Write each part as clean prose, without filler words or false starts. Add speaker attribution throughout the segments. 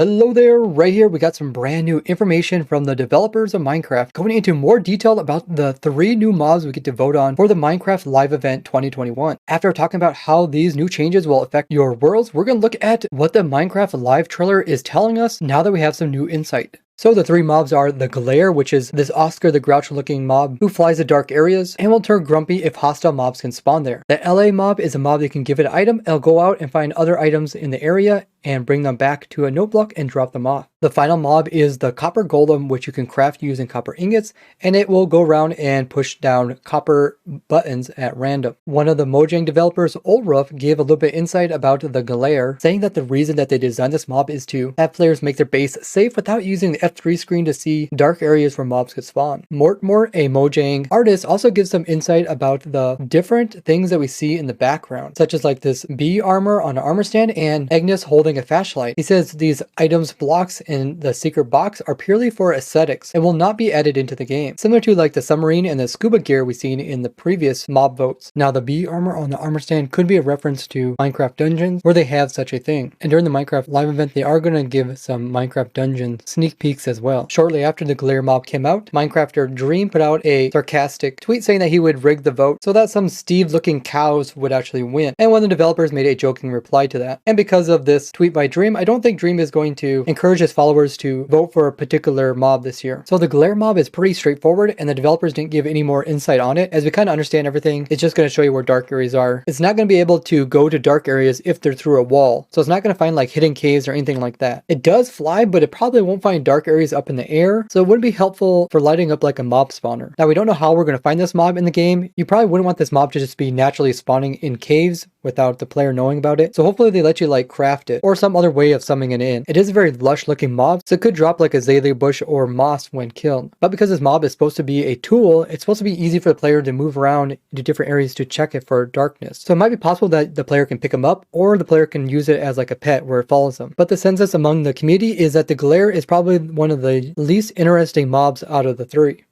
Speaker 1: Hello there, right here we got some brand new information from the developers of Minecraft going into more detail about the 3 new mobs we get to vote on for the Minecraft Live Event 2021. After talking about how these new changes will affect your worlds, we're going to look at what the Minecraft Live trailer is telling us now that we have some new insight. So the 3 mobs are the Glare, which is this Oscar the Grouch looking mob who flies to dark areas and will turn grumpy if hostile mobs can spawn there. The Allay mob is a mob that can give it an item, it'll go out and find other items in the area and bring them back to a note block and drop them off. The final mob is the Copper Golem, which you can craft using copper ingots, and it will go around and push down copper buttons at random. One of the Mojang developers, Ulruf, gave a little bit insight about the Glare, saying that the reason that they designed this mob is to have players make their base safe without using the F3 screen to see dark areas where mobs could spawn. Mortmore, a Mojang artist, also gives some insight about the different things that we see in the background, such as like this bee armor on an armor stand and Agnes holding a flashlight. He says these items blocks in the secret box are purely for aesthetics and will not be added into the game, similar to like the submarine and the scuba gear we've seen in the previous mob votes. Now the bee armor on the armor stand could be a reference to Minecraft dungeons where they have such a thing, and during the Minecraft live event they are going to give some Minecraft dungeon sneak peeks as well. Shortly after the Glare mob came out, Minecrafter Dream put out a sarcastic tweet saying that he would rig the vote so that some Steve looking cows would actually win, and one of the developers made a joking reply to that. And because of this tweet by Dream, I don't think Dream is going to encourage his followers to vote for a particular mob this year. So the Glare mob is pretty straightforward and the developers didn't give any more insight on it, as we kind of understand everything. It's just going to show you where dark areas are. It's not going to be able to go to dark areas if they're through a wall, so it's not going to find like hidden caves or anything like that. It does fly, but it probably won't find dark areas up in the air, so it wouldn't be helpful for lighting up like a mob spawner. Now we don't know how we're going to find this mob in the game. You probably wouldn't want this mob to just be naturally spawning in caves without the player knowing about it, so hopefully they let you like craft it or some other way of summoning it in. It is a very lush looking mob, so it could drop like a azalea bush or moss when killed. But because this mob is supposed to be a tool, it's supposed to be easy for the player to move around to different areas to check it for darkness. So it might be possible that the player can pick them up, or the player can use it as like a pet where it follows them. But the consensus among the community is that the Glare is probably one of the least interesting mobs out of the 3.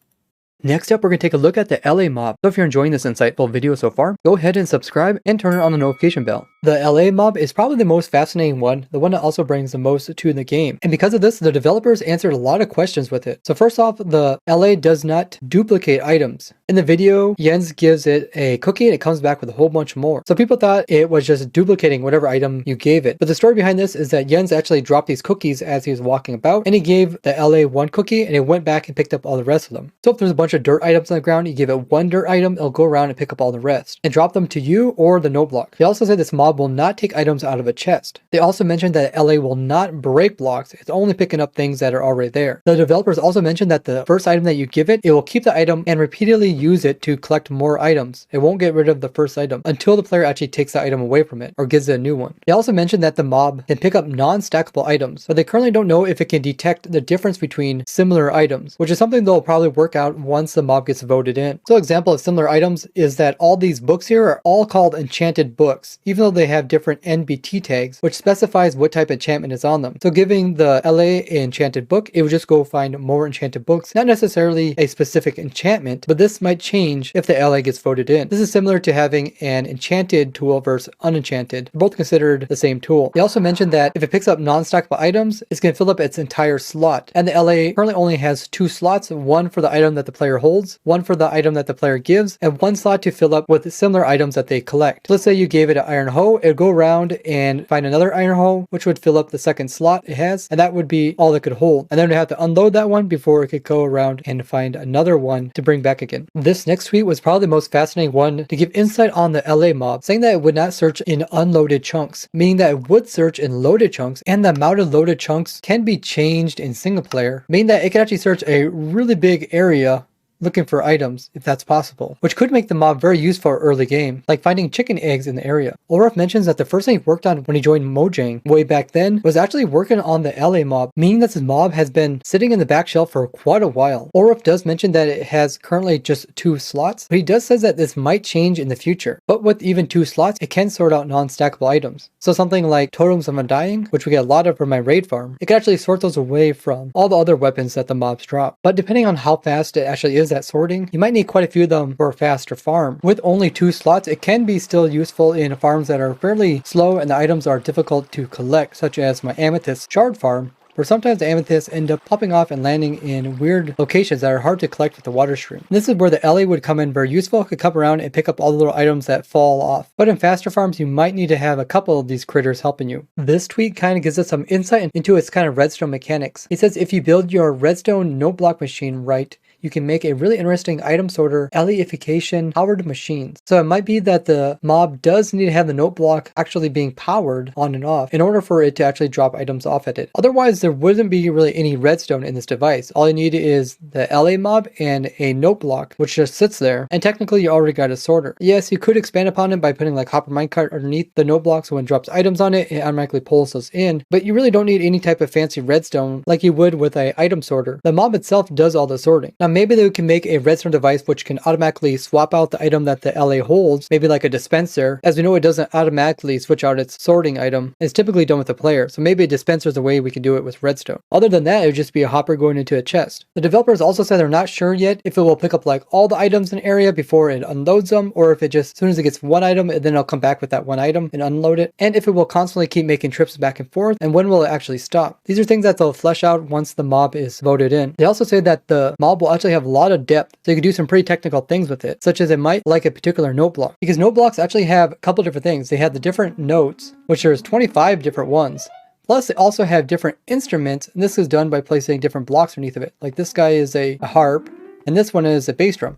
Speaker 1: Next up, we're going to take a look at the Allay mob. So if you're enjoying this insightful video so far, go ahead and subscribe and turn on the notification bell. The Allay mob is probably the most fascinating one, the one that also brings the most to the game. And because of this, the developers answered a lot of questions with it. So first off, the Allay does not duplicate items. In the video, Jens gives it a cookie and it comes back with a whole bunch more. So people thought it was just duplicating whatever item you gave it. But the story behind this is that Jens actually dropped these cookies as he was walking about, and he gave the Allay one cookie and it went back and picked up all the rest of them. So if there's a bunch of dirt items on the ground, you give it one dirt item, it'll go around and pick up all the rest and drop them to you or the note block. They also said this mob will not take items out of a chest. They also mentioned that Allay will not break blocks, it's only picking up things that are already there. The developers also mentioned that the first item that you give it, it will keep the item and repeatedly use it to collect more items. It won't get rid of the first item until the player actually takes the item away from it or gives it a new one. They also mentioned that the mob can pick up non-stackable items, but they currently don't know if it can detect the difference between similar items, which is something they'll probably work out once the mob gets voted in. So example of similar items is that all these books here are all called enchanted books, even though they have different NBT tags, which specifies what type of enchantment is on them. So giving the Allay an enchanted book, it would just go find more enchanted books, not necessarily a specific enchantment, but this might change if the Allay gets voted in. This is similar to having an enchanted tool versus unenchanted. They're both considered the same tool. They also mentioned that if it picks up non-stackable items, it's going to fill up its entire slot. And the Allay currently only has 2 slots, one for the item that the player holds, one for the item that the player gives, and 1 slot to fill up with similar items that they collect. Let's say you gave it an iron hoe, it would go around and find another iron hoe, which would fill up the second slot it has, and that would be all it could hold. And then we have to unload that one before it could go around and find another one to bring back again. This next tweet was probably the most fascinating one to give insight on the Allay mob, saying that it would not search in unloaded chunks, meaning that it would search in loaded chunks, and the amount of loaded chunks can be changed in single player, meaning that it can actually search a really big area looking for items if that's possible, which could make the mob very useful early game, like finding chicken eggs in the area. Ulruf mentions that the first thing he worked on when he joined Mojang way back then was actually working on the Allay mob, meaning that this mob has been sitting in the back shelf for quite a while. Ulruf does mention that it has currently just 2 slots, but he does says that this might change in the future. But with even 2 slots, it can sort out non-stackable items. So something like Totems of Undying, which we get a lot of from my raid farm, it can actually sort those away from all the other weapons that the mobs drop. But depending on how fast it actually is is at sorting, you might need quite a few of them for a faster farm. With only 2 slots, it can be still useful in farms that are fairly slow and the items are difficult to collect, such as my amethyst shard farm, where sometimes the amethysts end up popping off and landing in weird locations that are hard to collect with the water stream. And this is where the Allay would come in very useful. It could come around and pick up all the little items that fall off. But in faster farms, you might need to have a couple of these critters helping you. This tweet kind of gives us some insight into its kind of redstone mechanics. He says if you build your redstone note block machine right, you can make a really interesting item sorter Allayification powered machines. So it might be that the mob does need to have the note block actually being powered on and off in order for it to actually drop items off at it. Otherwise, there wouldn't be really any redstone in this device. All you need is the Allay mob and a note block, which just sits there. And technically, you already got a sorter. Yes, you could expand upon it by putting like hopper minecart underneath the note block, so when it drops items on it, it automatically pulls those in. But you really don't need any type of fancy redstone like you would with a item sorter. The mob itself does all the sorting. Now, maybe they can make a redstone device which can automatically swap out the item that the Allay holds, maybe like a dispenser. As we know, it doesn't automatically switch out its sorting item. It's typically done with the player, so maybe a dispenser is a way we can do it with redstone. Other than that, it would just be a hopper going into a chest. The developers also said they're not sure yet if it will pick up like all the items in an area before it unloads them, or if it just, as soon as it gets one item, then it'll come back with that one item and unload it, and if it will constantly keep making trips back and forth, and when will it actually stop. These are things that they'll flesh out once the mob is voted in. They also say that the mob will actually have a lot of depth, so you can do some pretty technical things with it, such as it might like a particular note block, because note blocks actually have a couple different things. They have the different notes, which there's 25 different ones. Plus, they also have different instruments, and this is done by placing different blocks underneath of it. Like this guy is a harp, and this one is a bass drum.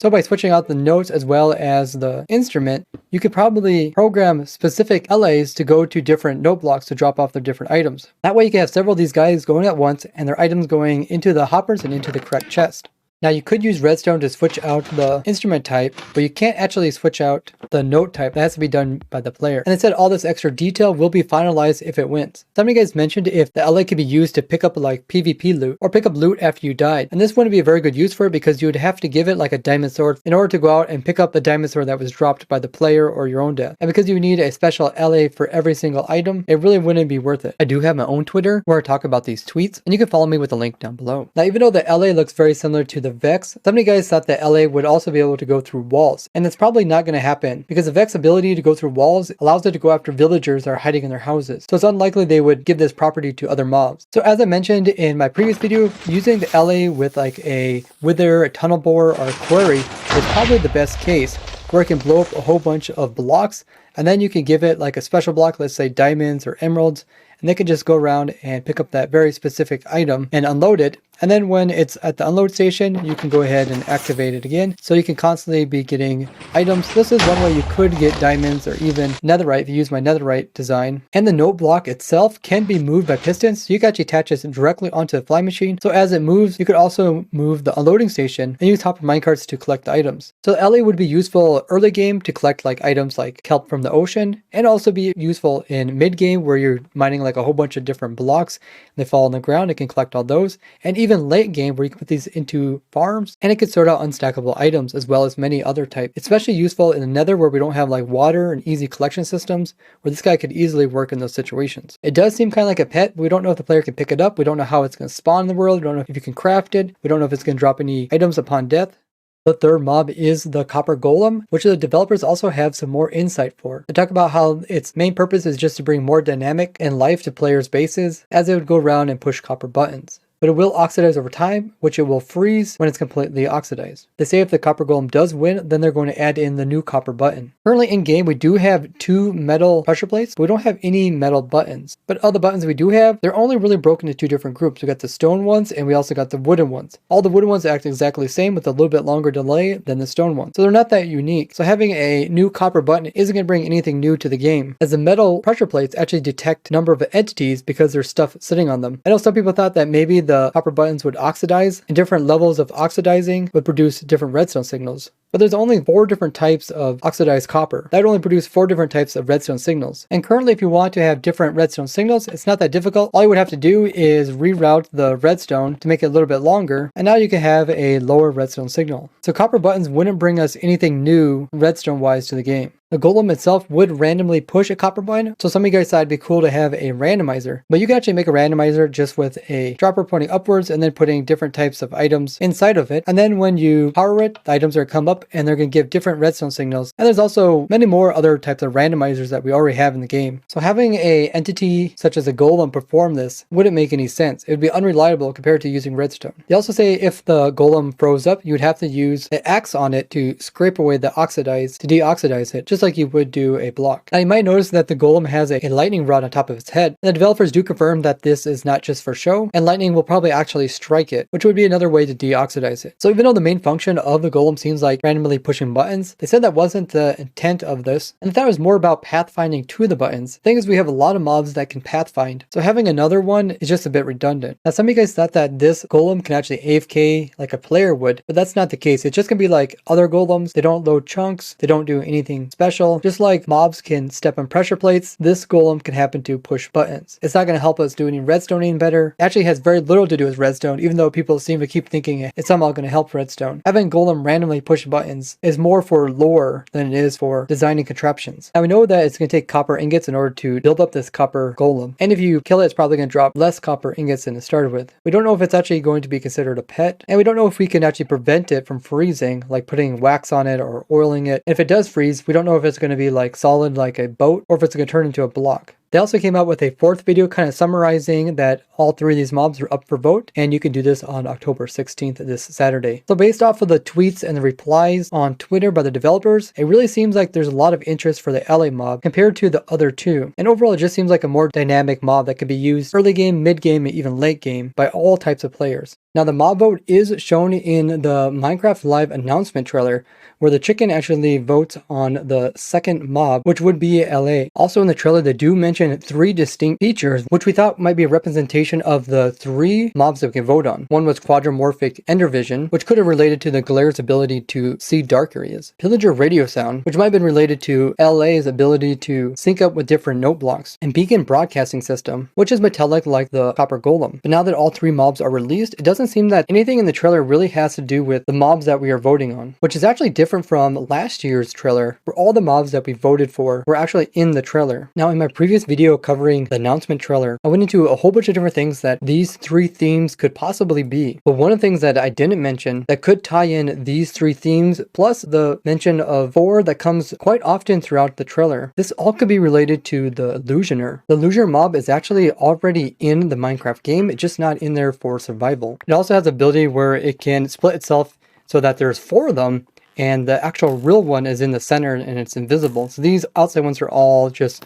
Speaker 1: So by switching out the notes as well as the instrument, you could probably program specific Allays to go to different note blocks to drop off their different items. That way you can have several of these guys going at once and their items going into the hoppers and into the correct chest. Now you could use redstone to switch out the instrument type, but you can't actually switch out the note type. That has to be done by the player. And it said all this extra detail will be finalized if it wins. Some of you guys mentioned if the Allay could be used to pick up like PvP loot or pick up loot after you died. And this wouldn't be a very good use for it because you would have to give it like a diamond sword in order to go out and pick up the diamond sword that was dropped by the player or your own death. And because you need a special Allay for every single item, it really wouldn't be worth it. I do have my own Twitter where I talk about these tweets, and you can follow me with the link down below. Now, even though the Allay looks very similar to the Vex, some of you guys thought that Allay would also be able to go through walls, and that's probably not going to happen because the Vex ability to go through walls allows it to go after villagers that are hiding in their houses. So it's unlikely they would give this property to other mobs. So as I mentioned in my previous video, using the Allay with like a wither, a tunnel bore, or a quarry is probably the best case, where it can blow up a whole bunch of blocks, and then you can give it like a special block, let's say diamonds or emeralds, and they can just go around and pick up that very specific item and unload it. And then when it's at the unload station, you can go ahead and activate it again. So you can constantly be getting items. This is one way you could get diamonds or even netherite if you use my netherite design. And the note block itself can be moved by pistons. So you can actually attach this directly onto the fly machine. So as it moves, you could also move the unloading station and use hopper minecarts to collect the items. So Allay would be useful early game to collect like items like kelp from the ocean, and also be useful in mid game where you're mining like a whole bunch of different blocks and they fall on the ground. It can collect all those. And even late game where you can put these into farms and it can sort out unstackable items as well as many other types. Especially useful in the nether where we don't have like water and easy collection systems, where this guy could easily work in those situations. It does seem kind of like a pet, but we don't know if the player can pick it up. We don't know how it's going to spawn in the world. We don't know if you can craft it. We don't know if it's going to drop any items upon death. The third mob is the copper golem, which the developers also have some more insight for. They talk about how its main purpose is just to bring more dynamic and life to players' bases as they would go around and push copper buttons. But it will oxidize over time, which it will freeze when it's completely oxidized. They say if the copper golem does win, then they're going to add in the new copper button. Currently in game, we do have 2 metal pressure plates, but we don't have any metal buttons. But all the buttons we do have, they're only really broken into 2 different groups. We got the stone ones, and we also got the wooden ones. All the wooden ones act exactly the same with a little bit longer delay than the stone ones. So they're not that unique. So having a new copper button isn't going to bring anything new to the game, as the metal pressure plates actually detect number of entities because there's stuff sitting on them. I know some people thought that maybe the copper buttons would oxidize, and different levels of oxidizing would produce different redstone signals. but there's only 4 different types of oxidized copper. That would only produce 4 different types of redstone signals. And currently, if you want to have different redstone signals, it's not that difficult. All you would have to do is reroute the redstone to make it a little bit longer, and now you can have a lower redstone signal. So copper buttons wouldn't bring us anything new redstone-wise to the game. The golem itself would randomly push a copper button, so some of you guys thought it'd be cool to have a randomizer. But you can actually make a randomizer just with a dropper pointing upwards and then putting different types of items inside of it. And then when you power it, the items are come up and they're going to give different redstone signals. And there's also many more other types of randomizers that we already have in the game. So having a entity such as a golem perform this wouldn't make any sense. It would be unreliable compared to using redstone. They also say if the golem froze up, you would have to use an axe on it to scrape away the oxidize to deoxidize it, just like you would do a block. Now you might notice that the golem has a lightning rod on top of its head. And the developers do confirm that this is not just for show, and lightning will probably actually strike it, which would be another way to deoxidize it. So even though the main function of the golem seems like randomly pushing buttons, they said that wasn't the intent of this, and that was more about pathfinding to the buttons. The thing is, we have a lot of mobs that can pathfind, so having another one is just a bit redundant. Now some of you guys thought that this golem can actually AFK like a player would, but that's not the case. It's just gonna be like other golems. They don't load chunks, they don't do anything special. Just like mobs can step on pressure plates, this golem can happen to push buttons. It's not going to help us do any redstoning better. It actually has very little to do with redstone, even though people seem to keep thinking it's somehow going to help redstone. Having golem randomly push buttons is more for lore than it is for designing contraptions. Now we know that it's going to take copper ingots in order to build up this copper golem, and if you kill it, it's probably going to drop less copper ingots than it started with. We don't know if it's actually going to be considered a pet, and we don't know if we can actually prevent it from freezing, like putting wax on it or oiling it. If it does freeze, we don't know if it's going to be like solid like a boat or if it's going to turn into a block. They also came out with a 4th video kind of summarizing that all 3 of these mobs are up for vote, and you can do this on October 16th, this Saturday. So based off of the tweets and the replies on Twitter by the developers, it really seems like there's a lot of interest for the Allay mob compared to the other 2. And overall, it just seems like a more dynamic mob that can be used early game, mid game, and even late game by all types of players. Now the mob vote is shown in the Minecraft Live announcement trailer, where the chicken actually votes on the second mob, which would be Allay. Also in the trailer, they do mention 3 distinct features, which we thought might be a representation of the 3 mobs that we can vote on. One was quadramorphic ender vision, which could have related to the glare's ability to see dark areas. Pillager radio sound, which might have been related to Allay's ability to sync up with different note blocks. And beacon broadcasting system, which is metallic like the copper golem. But now that all 3 mobs are released, it doesn't seem that anything in the trailer really has to do with the mobs that we are voting on, which is actually different from last year's trailer, where all the mobs that we voted for were actually in the trailer. Now in my previous video covering the announcement trailer, I went into a whole bunch of different things that these 3 themes could possibly be. But one of the things that I didn't mention that could tie in these 3 themes, plus the mention of 4 that comes quite often throughout the trailer, this all could be related to the Illusioner. The Illusioner mob is actually already in the Minecraft game, it's just not in there for survival. It also has the ability where it can split itself so that there's 4 of them, and the actual real one is in the center and it's invisible. So these outside ones are all just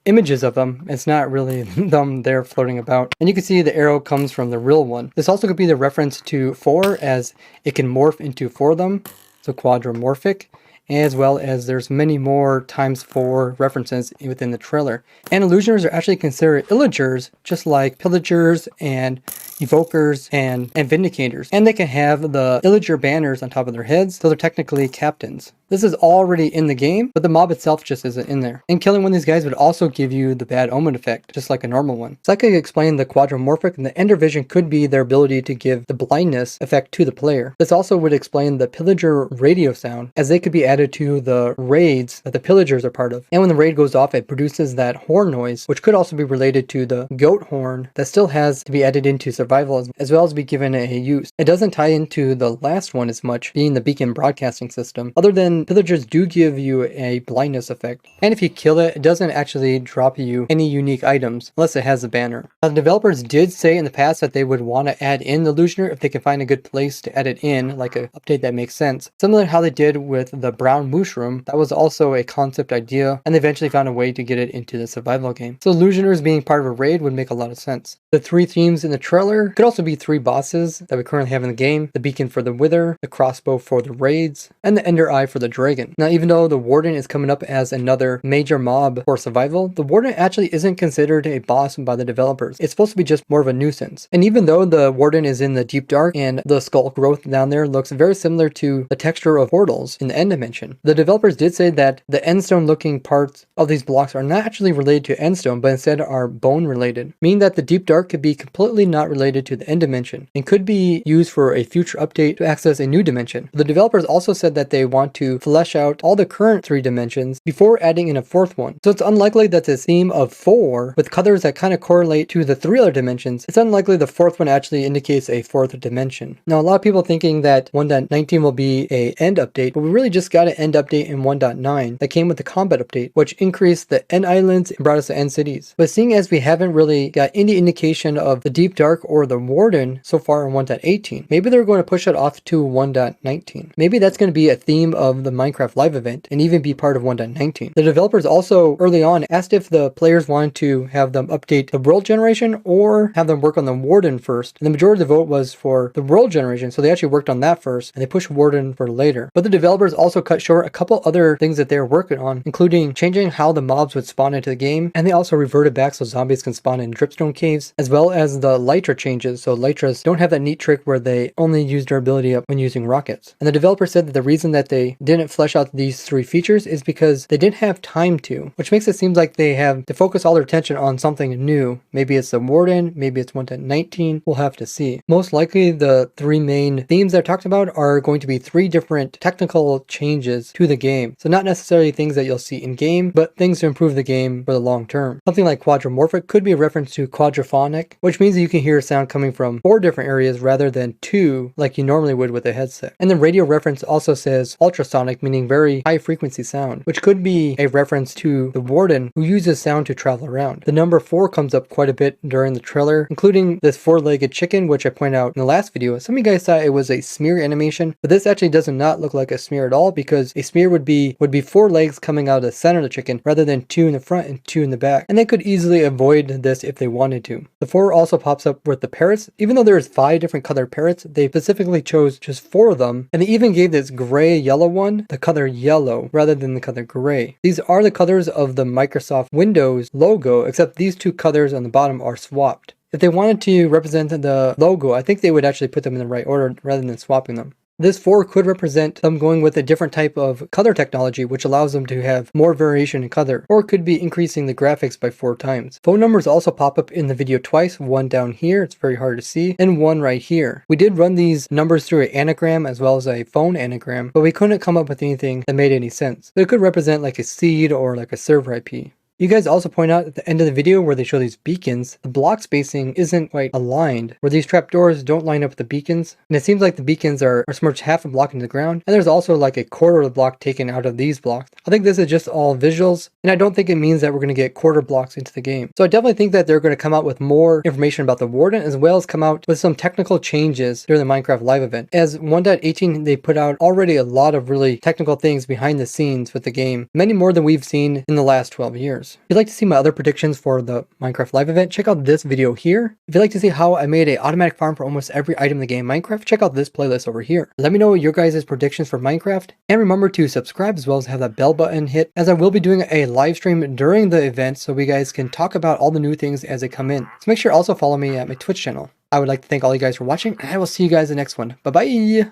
Speaker 1: images of them. It's not really them there floating about. And you can see the arrow comes from the real one. This also could be the reference to 4, as it can morph into 4 of them, so quadramorphic, as well as there's many more ×4 references within the trailer. And illusioners are actually considered illagers, just like pillagers and evokers and vindicators. And they can have the illager banners on top of their heads, so they're technically captains. This is already in the game, but the mob itself just isn't in there. And killing one of these guys would also give you the bad omen effect, just like a normal one. So I could explain the quadramorphic, and the ender vision could be their ability to give the blindness effect to the player. This also would explain the pillager radio sound, as they could be added to the raids that the pillagers are part of. And when the raid goes off, it produces that horn noise, which could also be related to the goat horn that still has to be added into survival, as well as be given a use. It doesn't tie into the last one as much, being the beacon broadcasting system, other than pillagers do give you a blindness effect. And if you kill it, it doesn't actually drop you any unique items, unless it has a banner. Now, the developers did say in the past that they would want to add in the Illusioner if they can find a good place to add it in, like an update that makes sense. Similar to how they did with the brown mushroom, that was also a concept idea, and they eventually found a way to get it into the survival game. So Illusioners being part of a raid would make a lot of sense. The 3 themes in the trailer could also be 3 bosses that we currently have in the game: the beacon for the wither, the crossbow for the raids, and the ender eye for the dragon. Now, even though the warden is coming up as another major mob for survival, the warden actually isn't considered a boss by the developers. It's supposed to be just more of a nuisance. And even though the warden is in the deep dark and the skull growth down there looks very similar to the texture of portals in the end dimension, the developers did say that the endstone looking parts of these blocks are not actually related to endstone, but instead are bone related, meaning that the deep dark could be completely not related to the end dimension and could be used for a future update to access a new dimension. The developers also said that they want to flesh out all the current 3 dimensions before adding in a 4th one. So it's unlikely that this theme of 4 with colors that kind of correlate to the 3 other dimensions, it's unlikely the 4th one actually indicates a 4th dimension. Now, a lot of people thinking that 1.19 will be a end update, but we really just got an end update in 1.9 that came with the combat update, which increased the end islands and brought us to end cities. But seeing as we haven't really got any indication of the deep dark or the warden so far in 1.18, maybe they're going to push it off to 1.19. Maybe that's going to be a theme of the Minecraft live event and even be part of 1.19. The developers also early on asked if the players wanted to have them update the world generation or have them work on the warden first. And the majority of the vote was for the world generation, so they actually worked on that first and they pushed warden for later. But the developers also cut short a couple other things that they were working on, including changing how the mobs would spawn into the game, and they also reverted back so zombies can spawn in dripstone caves, as well as the Lytra changes, so Lytras don't have that neat trick where they only use durability up when using rockets. And the developer said that the reason that they didn't flesh out these 3 features is because they didn't have time to, which makes it seem like they have to focus all their attention on something new. Maybe it's the warden, maybe it's 1.19, we'll have to see. Most likely the 3 main themes that I talked about are going to be 3 different technical changes to the game. So not necessarily things that you'll see in game, but things to improve the game for the long term. Something like quadramorphic could be a reference to quadraphonic, which means that you can hear sound coming from 4 different areas rather than 2 like you normally would with a headset. And then radio reference also says ultrasonic, meaning very high frequency sound, which could be a reference to the warden who uses sound to travel around. The number 4 comes up quite a bit during the trailer, including this 4-legged chicken, which I pointed out in the last video. Some of you guys thought it was a smear animation, but this actually does not look like a smear at all, because a smear would be 4 legs coming out of the center of the chicken rather than 2 in the front and 2 in the back. And they could easily avoid this if they wanted to. The 4 also pops up with the parrots. Even though there's 5 different colored parrots, they specifically chose just 4 of them, and they even gave this gray yellow one the color yellow rather than the color gray. These are the colors of the Microsoft Windows logo, except these 2 colors on the bottom are swapped. If they wanted to represent the logo, I think they would actually put them in the right order rather than swapping them. This 4 could represent them going with a different type of color technology, which allows them to have more variation in color, or it could be increasing the graphics by 4 times. Phone numbers also pop up in the video twice, one down here, it's very hard to see, and one right here. We did run these numbers through an anagram as well as a phone anagram, but we couldn't come up with anything that made any sense. But it could represent like a seed or like a server IP. You guys also point out at the end of the video where they show these beacons, the block spacing isn't quite aligned, where these trapdoors don't line up with the beacons, and it seems like the beacons are submerged half a block into the ground, and there's also like a quarter of the block taken out of these blocks. I think this is just all visuals, and I don't think it means that we're going to get quarter blocks into the game. So I definitely think that they're going to come out with more information about the warden, as well as come out with some technical changes during the Minecraft live event. As 1.18, they put out already a lot of really technical things behind the scenes with the game, many more than we've seen in the last 12 years. If you'd like to see my other predictions for the Minecraft live event, check out this video here. If you'd like to see how I made an automatic farm for almost every item in the game Minecraft, check out this playlist over here. Let me know your guys' predictions for Minecraft, and remember to subscribe as well as have that bell button hit, as I will be doing a live stream during the event so we guys can talk about all the new things as they come in. So make sure to also follow me at my Twitch channel. I would like to thank all you guys for watching, and I will see you guys in the next one. Bye bye!